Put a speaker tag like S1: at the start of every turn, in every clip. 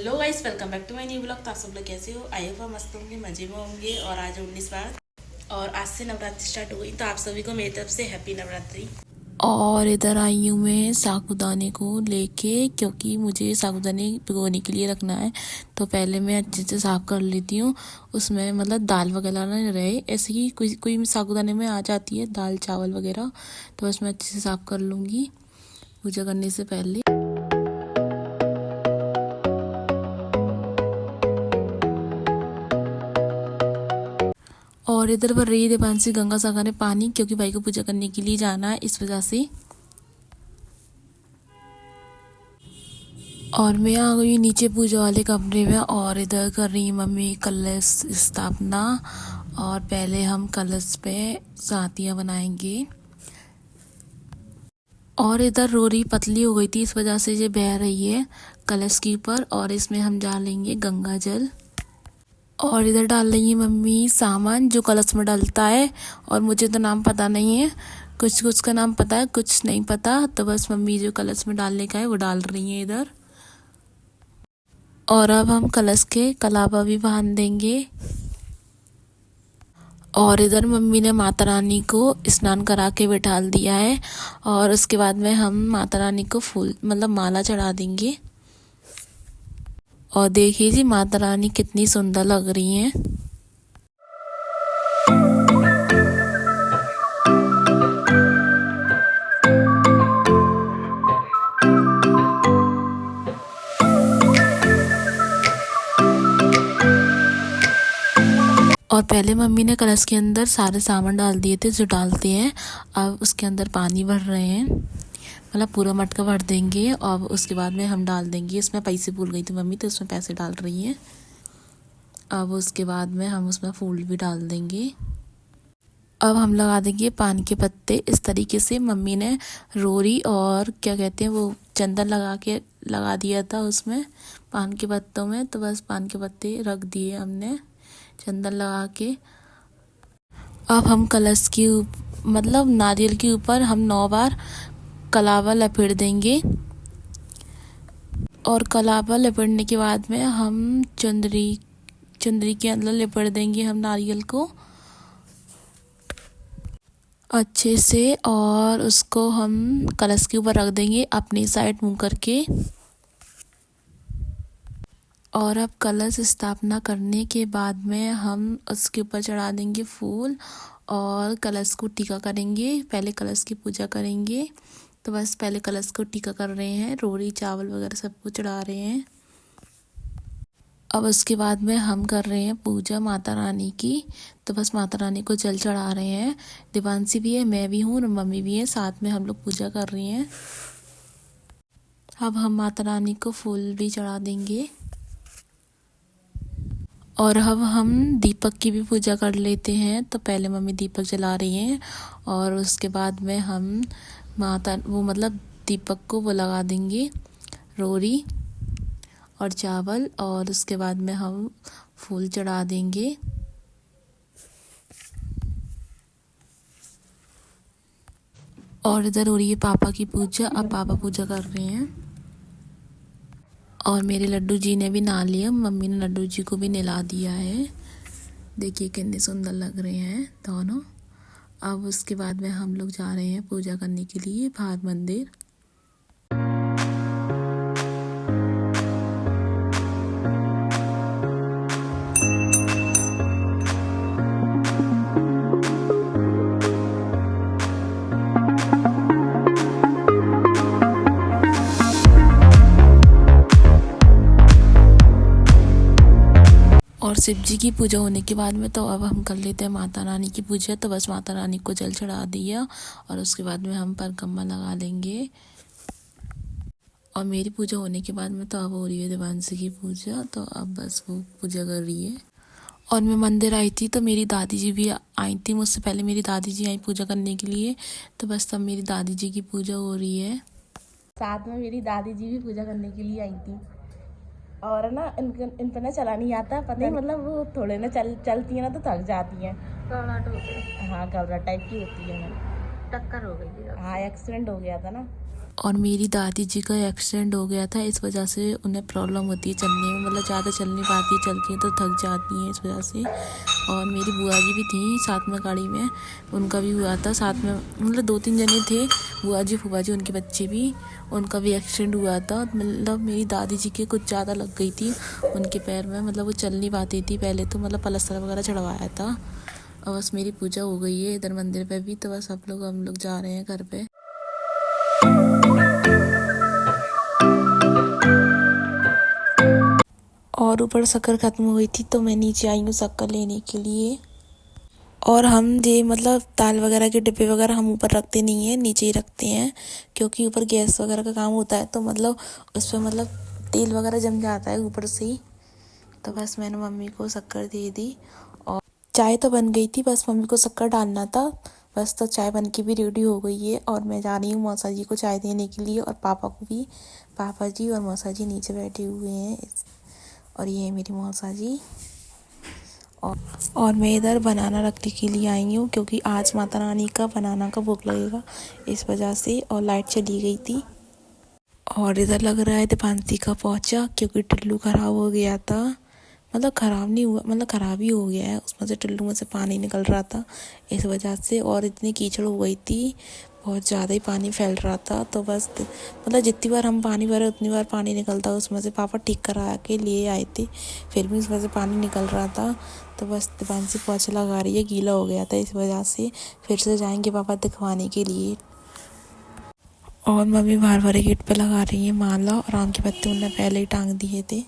S1: Hello guys, welcome back to my new blog. तो आप सब लोग कैसे हो? आई होप मस्त होंगे, मजे में होंगे। और आज 19 बार और आज से नवरात्रि स्टार्ट हो गई, तो आप सभी को मेरी तरफ से हैप्पी नवरात्रि। और इधर आई हूँ मैं साबूदाने को लेके, क्योंकि मुझे साबूदाने भिगोने के लिए रखना है। तो पहले मैं अच्छे से साफ़ कर लेती हूँ, उसमें मतलब दाल वगैरह ना रहे। ऐसे ही कोई कोई साबूदाने में आ जाती है दाल चावल वगैरह, तो बस मैं अच्छे से साफ़ कर लूँगी पूजा करने से पहले। और इधर भर रही है देवांशी गंगा सागर में पानी, क्योंकि भाई को पूजा करने के लिए जाना है, इस वजह से। और मैं आ गई नीचे पूजा वाले कमरे में, और इधर कर रही मम्मी कलश स्थापना। और पहले हम कलश पे सातियाँ बनाएंगे। और इधर रोरी पतली हो गई थी, इस वजह से ये बह रही है कलश के ऊपर। और इसमें हम डालेंगे गंगा जल। और इधर डाल रही है मम्मी सामान जो कलश में डलता है, और मुझे तो नाम पता नहीं है। कुछ कुछ का नाम पता है, कुछ नहीं पता। तो बस मम्मी जो कलश में डालने का है वो डाल रही है इधर। और अब हम कलश के कलावा भी बांध देंगे। और इधर मम्मी ने माता रानी को स्नान करा के बिठा दिया है। और उसके बाद में हम माता रानी को फूल मतलब माला चढ़ा देंगे। और देखिए जी माता रानी कितनी सुंदर लग रही हैं। और पहले मम्मी ने कलश के अंदर सारे सामान डाल दिए थे जो डालते हैं। अब उसके अंदर पानी भर रहे हैं, मतलब पूरा मटका भर देंगे। और उसके बाद में हम डाल देंगे, इसमें पैसे भूल गई थी मम्मी, तो उसमें पैसे डाल रही हैं। अब उसके बाद में हम उसमें फूल भी डाल देंगे। अब हम लगा देंगे पान के पत्ते। इस तरीके से मम्मी ने रोरी और क्या कहते हैं वो चंदन लगा दिया था उसमें पान के पत्तों में। तो बस पान के पत्ते रख दिए हमने चंदन लगा के। अब हम कलश की मतलब नारियल के ऊपर हम 9 बार कलावा लपेट देंगे। और कलावा लपेटने के बाद में हम चुंदरी के अंदर लपेट देंगे हम नारियल को अच्छे से। और उसको हम कलश के ऊपर रख देंगे अपनी साइड मुंह करके। और अब कलश स्थापना करने के बाद में हम उसके ऊपर चढ़ा देंगे फूल और कलश को टीका करेंगे। पहले कलश की पूजा करेंगे, तो बस पहले कलश को टीका कर रहे हैं, रोटी चावल वगैरह सब कुछ चढ़ा रहे हैं। अब उसके बाद में हम कर रहे हैं पूजा माता रानी की। तो बस माता रानी को जल चढ़ा रहे हैं। देवांशी भी है, मैं भी हूँ और मम्मी भी है, साथ में हम लोग पूजा कर रही हैं। अब हम माता रानी को फूल भी चढ़ा देंगे। और अब हम दीपक की भी पूजा कर लेते हैं। तो पहले मम्मी दीपक जला रही हैं, और उसके बाद में हम मतलब दीपक को वो लगा देंगे रोरी और चावल। और उसके बाद में हम फूल चढ़ा देंगे। और इधर हो रही है पापा की पूजा। अब पापा पूजा कर रहे हैं। और मेरे लड्डू जी ने भी नहा लिया, मम्मी ने लड्डू जी को भी नहला दिया है। देखिए कितने सुंदर लग रहे हैं दोनों। अब उसके बाद में हम लोग जा रहे हैं पूजा करने के लिए बाहर मंदिर। और शिव जी की पूजा होने के बाद में तो अब हम कर लेते हैं माता रानी की पूजा। तो बस माता रानी को जल चढ़ा दिया, और उसके बाद में हम परिक्रमा लगा लेंगे। और मेरी पूजा होने के बाद में तो अब हो रही है देवांशी की पूजा। तो अब बस वो पूजा कर रही है। और मैं मंदिर आई थी तो मेरी दादी जी भी आई थी, मुझसे पहले मेरी दादी जी आई पूजा करने के लिए। तो बस तब मेरी दादी जी की पूजा हो रही है। साथ में मेरी दादी जी भी पूजा करने के लिए आई थी। और ना इन पर ना चला नहीं आता, पता नहीं मतलब वो थोड़े ना चलती है ना तो थक जाती हैं। हाँ, घबराहट टाइप की होती है ना।
S2: टक्कर हो गई थी।
S1: हाँ, एक्सीडेंट हो गया था ना। और मेरी दादी जी का एक्सीडेंट हो गया था, इस वजह से उन्हें प्रॉब्लम होती है चलने में, मतलब ज़्यादा चल नहीं पाती, चलती हैं तो थक जाती हैं इस वजह से। और मेरी बुआ जी भी थी साथ में गाड़ी में, उनका भी हुआ था साथ में, मतलब 2-3 जने थे, बुआ जी फूफा जी उनके बच्चे भी, उनका भी एक्सीडेंट हुआ था। मतलब मेरी दादी जी के कुछ ज़्यादा लग गई थी उनके पैर में, मतलब वो चल नहीं पाती थी पहले तो, मतलब पलस्तर वगैरह चढ़वाया था। और बस मेरी पूजा हो गई है इधर मंदिर पे भी, तो बस हम लोग जा रहे हैं घर पे। और ऊपर शक्कर ख़त्म हो गई थी तो मैं नीचे आई हूँ शक्कर लेने के लिए। और हम ये मतलब दाल वगैरह के डिब्बे वगैरह हम ऊपर रखते नहीं हैं, नीचे ही रखते हैं, क्योंकि ऊपर गैस वगैरह का काम होता है तो मतलब उस पर मतलब तेल वगैरह जम जाता है ऊपर से ही। तो बस मैंने मम्मी को शक्कर दे दी और चाय तो बन गई थी, बस मम्मी को शक्कर डालना था बस। तो चाय बन के भी रेडी हो गई है और मैं जा रही हूँ मौसा जी को चाय देने के लिए, और पापा को भी। पापा जी और मौसा जी नीचे बैठे हुए हैं, और ये है मेरी मौसा जी। और मैं इधर बनाना रखने के लिए आई हूँ, क्योंकि आज माता रानी का बनाना का भोग लगेगा इस वजह से, और लाइट चली गई थी। और इधर लग रहा है दीपांशी का पहुँचा, क्योंकि टुल्लू ख़राब हो गया था, मतलब ख़राब नहीं हुआ, मतलब ख़राब ही हो गया है, उसमें से टुल्लू में से पानी निकल रहा था इस वजह से। और इतनी कीचड़ हो गई थी, बहुत ज़्यादा ही पानी फैल रहा था, तो बस मतलब जितनी बार हम पानी भरे उतनी बार पानी निकलता, उसमें से पापा ठीक करा के लिए आए थे, फिर भी उसमें से पानी निकल रहा था। तो बस दीपांशी पोछा लगा रही है, गीला हो गया था इस वजह से, फिर से जाएंगे पापा दिखवाने के लिए। और मम्मी बाहर वाले गेट पे लगा रही है माला, और आम के पत्ते उन्होंने पहले ही टांग दिए थे।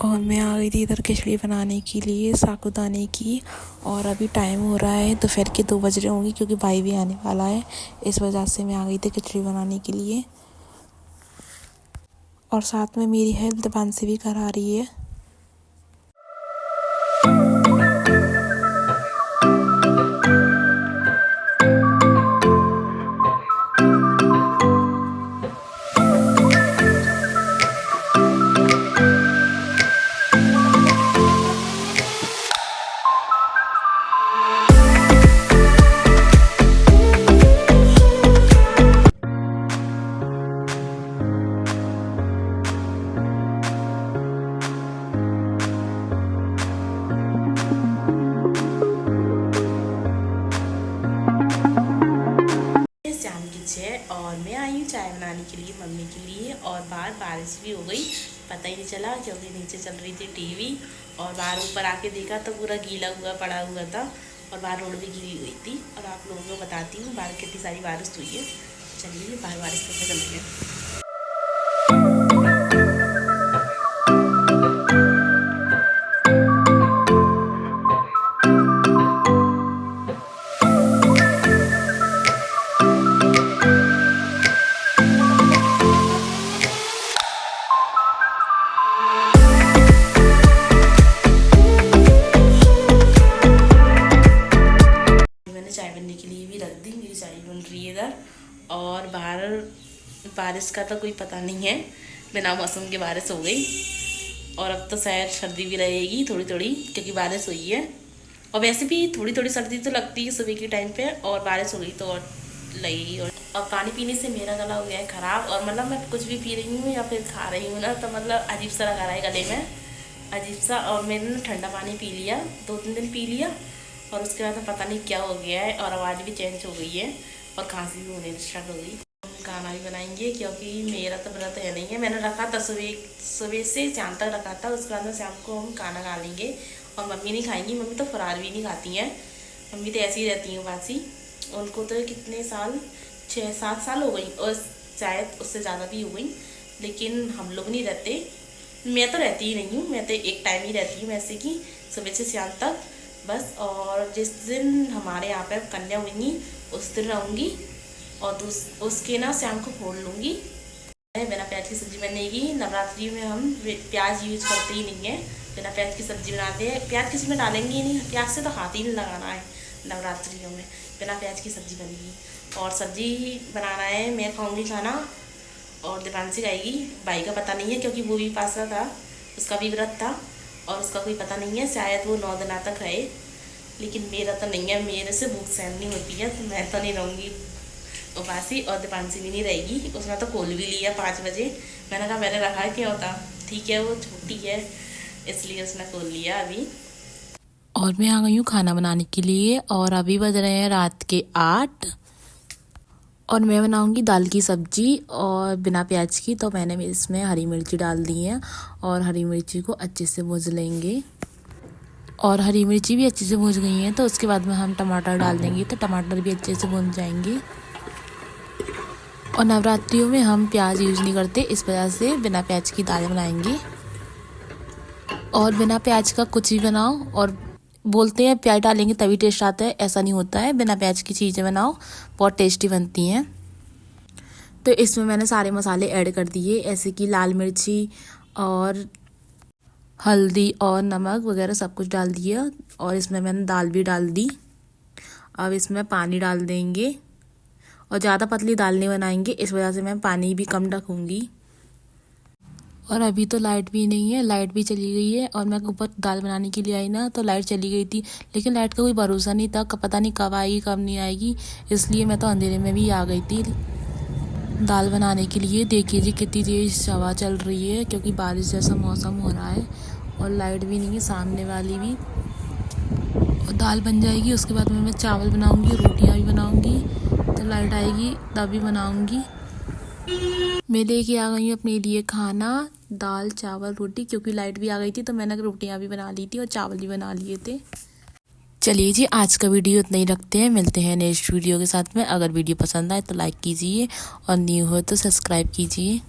S1: और मैं आ गई थी इधर खिचड़ी बनाने के लिए साबूदाने की, और अभी टाइम हो रहा है दोपहर के 2 बज रहे होंगे, क्योंकि भाई भी आने वाला है, इस वजह से मैं आ गई थी खिचड़ी बनाने के लिए। और साथ में मेरी हेल्प दीपांशी भी करा रही है। और मैं आई हूँ चाय बनाने के लिए मम्मी के लिए, और बाहर बारिश भी हो गई, पता ही नहीं चला, क्योंकि नीचे चल रही थी टीवी, और बाहर ऊपर आके देखा तो पूरा गीला हुआ पड़ा हुआ था, और बाहर रोड भी गीली हुई थी। और आप लोगों को बताती हूँ बाहर कितनी सारी बारिश हुई है। चलिए बाहर बारिश कैसे चलती है। चाय बनने के लिए भी रख दी, मेरी चाय बन रही है इधर। और बाहर बारिश का तो कोई पता नहीं है, बिना मौसम के बारिश हो गई, और अब तो शायद सर्दी भी रहेगी थोड़ी थोड़ी, क्योंकि बारिश हुई है। और वैसे भी थोड़ी थोड़ी सर्दी तो लगती है सुबह के टाइम पे, और बारिश हो गई तो और लगेगी। और पानी पीने से मेरा गला हो गया है ख़राब, और मतलब मैं कुछ भी पी रही हूँ या फिर खा रही हूँ ना, तो मतलब अजीब सा लगा रहा है गले में, अजीब सा। और मैंने ना ठंडा पानी पी लिया, 2-3 दिन पी लिया, और उसके बाद पता नहीं क्या हो गया है, और आवाज़ भी चेंज हो गई है, और खांसी भी होने स्टार्ट हो गई। हम खाना भी बनाएंगे, क्योंकि मेरा तो व्रत है नहीं है, मैंने रखा था सुबह से शाम तक रखा था, उसके बाद में शाम को हम खाना खा लेंगे। और मम्मी नहीं खाएंगी, मम्मी तो फरार भी नहीं खाती हैं, मम्मी तो ऐसी ही रहती हैं बासी। उनको तो कितने साल, 6-7 साल हो गई, और शायद उससे ज़्यादा भी हो गई, लेकिन हम लोग नहीं रहते। मैं तो रहती ही नहीं हूँ, मैं तो एक टाइम ही रहती हूँ वैसे कि सुबह से शाम तक बस। और जिस दिन हमारे यहाँ पे कन्या हुई उस दिन रहूँगी, और उसके ना शाम को फोड़ लूँगी। बिना प्याज की सब्ज़ी बनेगी, नवरात्रि में हम प्याज यूज करते ही नहीं है, बिना प्याज की सब्ज़ी बनाते हैं, प्याज किसी में डालेंगे ही नहीं, प्याज से तो हाथ ही नहीं लगाना है नवरात्रियों में, बिना प्याज की सब्ज़ी बनेगी। और सब्ज़ी बनाना है, मैं खाऊँगी खाना, और दीपांशी खाएगी, भाई का पता नहीं है, क्योंकि वो भी पासा था, उसका भी व्रत था, और उसका कोई पता नहीं है, शायद वो 9 दिन तक रहे, लेकिन मेरा तो नहीं है, मेरे से भूख सहन नहीं होती है, तो मैं तो नहीं रहूँगी उपासी और दीपांशी भी नहीं रहेगी। उसने तो खोल भी लिया 5 बजे। मैंने कहा मैंने रखा है, क्या होता, ठीक है वो छोटी है इसलिए उसने खोल लिया अभी। और मैं आ गई हूँ खाना बनाने के लिए और अभी बज रहे हैं रात के 8 और मैं बनाऊंगी दाल की सब्जी और बिना प्याज की। तो मैंने इसमें हरी मिर्ची डाल दी है और हरी मिर्ची को अच्छे से भून लेंगे। और हरी मिर्ची भी अच्छे से भून गई हैं तो उसके बाद में हम टमाटर डाल देंगे, तो टमाटर भी अच्छे से भून जाएंगे। और नवरात्रियों में हम प्याज यूज़ नहीं करते, इस वजह से बिना प्याज की दाल बनाएंगे। और बिना प्याज का कुछ भी बनाओ, और बोलते हैं प्याज डालेंगे तभी टेस्ट आता है, ऐसा नहीं होता है। बिना प्याज की चीज़ें बनाओ बहुत टेस्टी बनती हैं। तो इसमें मैंने सारे मसाले ऐड कर दिए, ऐसे कि लाल मिर्ची और हल्दी और नमक वगैरह सब कुछ डाल दिया। और इसमें मैंने दाल भी डाल दी। अब इसमें पानी डाल देंगे और ज़्यादा पतली दाल नहीं बनाएंगे, इस वजह से मैं पानी भी कम रखूँगी। और अभी तो लाइट भी नहीं है, लाइट भी चली गई है। और मैं ऊपर दाल बनाने के लिए आई ना तो लाइट चली गई थी, लेकिन लाइट का कोई भरोसा नहीं था, पता नहीं कब आएगी कब नहीं आएगी, इसलिए मैं तो अंधेरे में भी आ गई थी दाल बनाने के लिए। देखिए जी कितनी तेज़ हवा चल रही है, क्योंकि बारिश जैसा मौसम हो रहा है। और लाइट भी नहीं है सामने वाली भी। और दाल बन जाएगी, उसके बाद में मैं चावल बनाऊंगी, रोटियां भी बनाऊंगी। तो लाइट आएगी तभी बनाऊंगी। मैं लेके आ गई हूँ अपने लिए खाना, दाल चावल रोटी, क्योंकि लाइट भी आ गई थी तो मैंने रोटियां भी बना ली थी और चावल भी बना लिए थे। चलिए जी, आज का वीडियो इतना ही रखते हैं, मिलते हैं नेक्स्ट वीडियो के साथ में। अगर वीडियो पसंद आए तो लाइक कीजिए और न्यू हो तो सब्सक्राइब कीजिए।